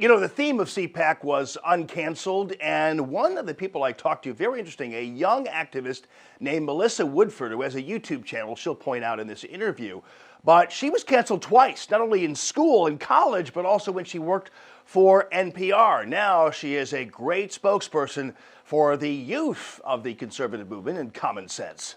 You know, the theme of CPAC was uncanceled, and one of the people I talked to, very interesting, a young activist named Melissa Woodford, who has a YouTube channel she'll point out in this interview. But she was canceled twice, not only in school and college, but also when she worked for NPR. Now she is a great spokesperson for the youth of the conservative movement and common sense.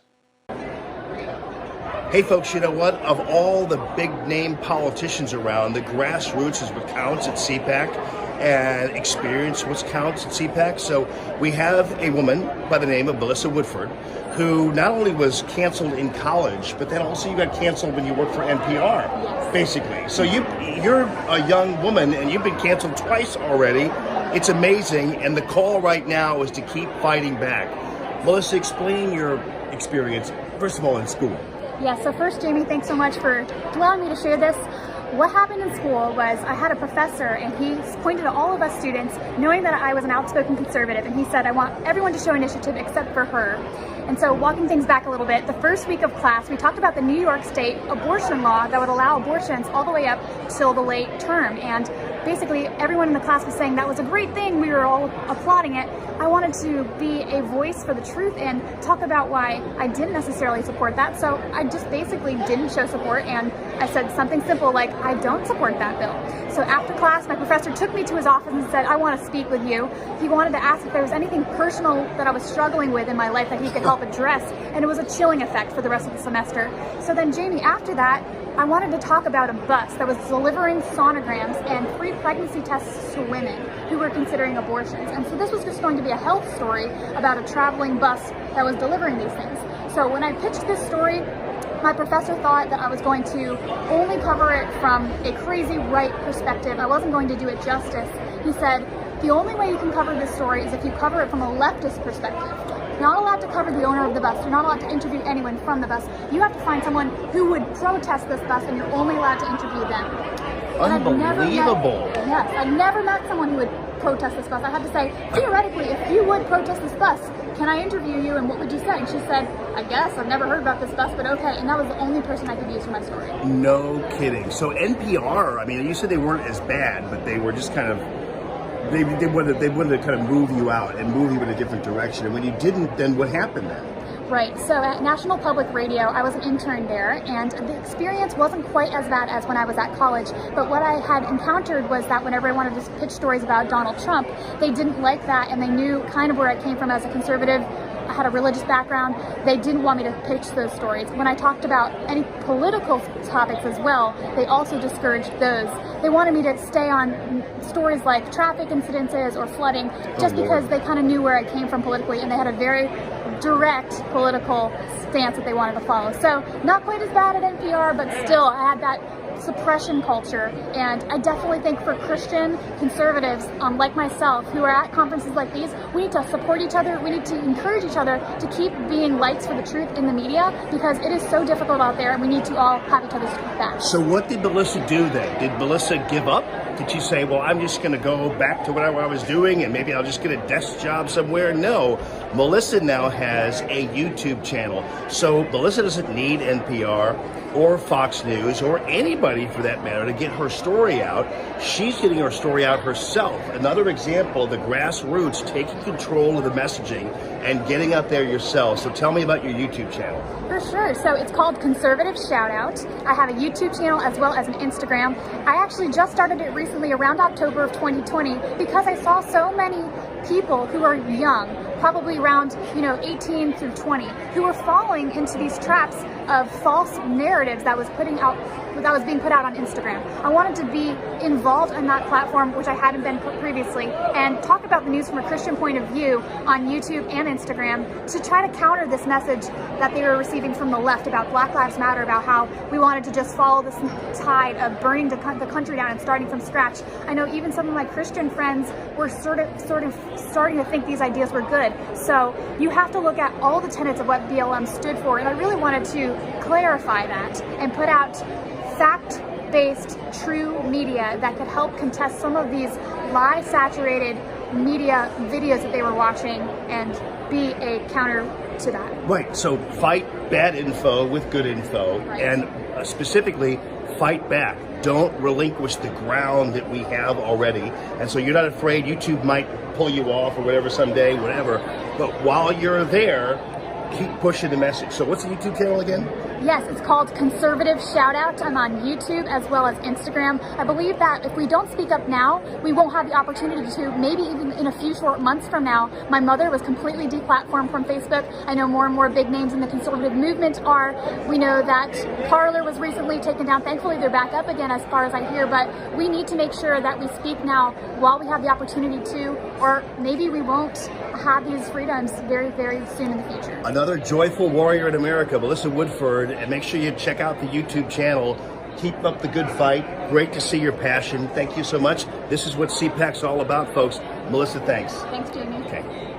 Hey folks, you know what? Of all the big name politicians around, the grassroots is what counts at CPAC, and experience what counts at CPAC. So we have a woman by the name of Melissa Woodford, who not only was canceled in college, but then also you got canceled when you worked for NPR, basically. So you're a young woman and you've been canceled twice already. It's amazing, and the call right now is to keep fighting back. Melissa, explain your experience, first of all, in school. Yeah, so first, Jamie, thanks so much for allowing me to share this. What happened in school was I had a professor, and he pointed to all of us students, knowing that I was an outspoken conservative, and he said, I want everyone to show initiative except for her. And so walking things back a little bit, the first week of class, we talked about the New York State abortion law that would allow abortions all the way up till the late term. And basically everyone in the class was saying that was a great thing. We were all applauding it. I wanted to be a voice for the truth and talk about why I didn't necessarily support that. So I just basically didn't show support, and I said something simple like, I don't support that bill. So after class, my professor took me to his office and said, I want to speak with you. He wanted to ask if there was anything personal that I was struggling with in my life that he could help address, and it was a chilling effect for the rest of the semester. So then, Jamie, after that, I wanted to talk about a bus that was delivering sonograms and free pregnancy tests to women who were considering abortions. And so this was just going to be a health story about a traveling bus that was delivering these things. So when I pitched this story, my professor thought that I was going to only cover it from a crazy right perspective. I wasn't going to do it justice. He said, the only way you can cover this story is if you cover it from a leftist perspective. You're not allowed to cover the owner of the bus. You're not allowed to interview anyone from the bus. You have to find someone who would protest this bus, and you're only allowed to interview them. Unbelievable. I've never met someone who would protest this bus. I had to say, theoretically, if you would protest this bus, can I interview you, and what would you say? And she said, I guess, I've never heard about this bus, but okay. And that was the only person I could use for my story. No kidding. So NPR, I mean, you said they weren't as bad, but they were just kind of, they wanted to kind of move you out and move you in a different direction. And when you didn't, then what happened then? Right, so at National Public Radio, I was an intern there, and the experience wasn't quite as bad as when I was at college, but what I had encountered was that whenever I wanted to pitch stories about Donald Trump, they didn't like that, and they knew kind of where I came from as a conservative. I had a religious background. They didn't want me to pitch those stories. When I talked about any political topics as well, they also discouraged those. They wanted me to stay on stories like traffic incidences or flooding, just because they kind of knew where I came from politically, and they had a very direct political stance that they wanted to follow. So not quite as bad at NPR, but still I had that suppression culture. And I definitely think for Christian conservatives like myself who are at conferences like these, we need to support each other. We need to encourage each other to keep being lights for the truth in the media, because it is so difficult out there, and we need to all have each other's back. So what did Melissa do then? Did Melissa give up? Did she say, well, I'm just going to go back to what I was doing and maybe I'll just get a desk job somewhere? No. Melissa now has a YouTube channel. So Melissa doesn't need NPR or Fox News or anybody for that matter to get her story out. She's getting her story out herself. Another example of the grassroots taking control of the messaging and getting out there yourself. So tell me about your YouTube channel. For sure. So it's called Conservative Shoutout. I have a YouTube channel as well as an Instagram. I actually just started it recently around October of 2020 because I saw so many people who are young, probably around 18 through 20, who were falling into these traps of false narratives that was being put out on Instagram. I wanted to be involved in that platform, which I hadn't been previously, and talk about the news from a Christian point of view on YouTube and Instagram to try to counter this message that they were receiving from the left about Black Lives Matter, about how we wanted to just follow this tide of burning the country down and starting from scratch. I know even some of my Christian friends were sort of starting to think these ideas were good. So you have to look at all the tenets of what BLM stood for, and I really wanted to clarify that and put out fact-based, true media that could help contest some of these lie-saturated media videos that they were watching and be a counter to that. Right, so fight bad info with good info, right. And specifically fight back. Don't relinquish the ground that we have already. And so you're not afraid YouTube might pull you off or whatever someday, whatever. But while you're there, keep pushing the message. So what's the YouTube channel again? Yes, it's called Conservative Shoutout. I'm on YouTube as well as Instagram. I believe that if we don't speak up now, we won't have the opportunity to, maybe even in a few short months from now. My mother was completely deplatformed from Facebook. I know more and more big names in the conservative movement are. We know that Parler was recently taken down. Thankfully, they're back up again as far as I hear, but we need to make sure that we speak now while we have the opportunity to, or maybe we won't have these freedoms very, very soon in the future. Another joyful warrior in America, Melissa Woodford, and make sure you check out the YouTube channel. Keep up the good fight. Great to see your passion. Thank you so much. This is what CPAC's all about, folks. Melissa, thanks. Thanks, Jamie. Okay.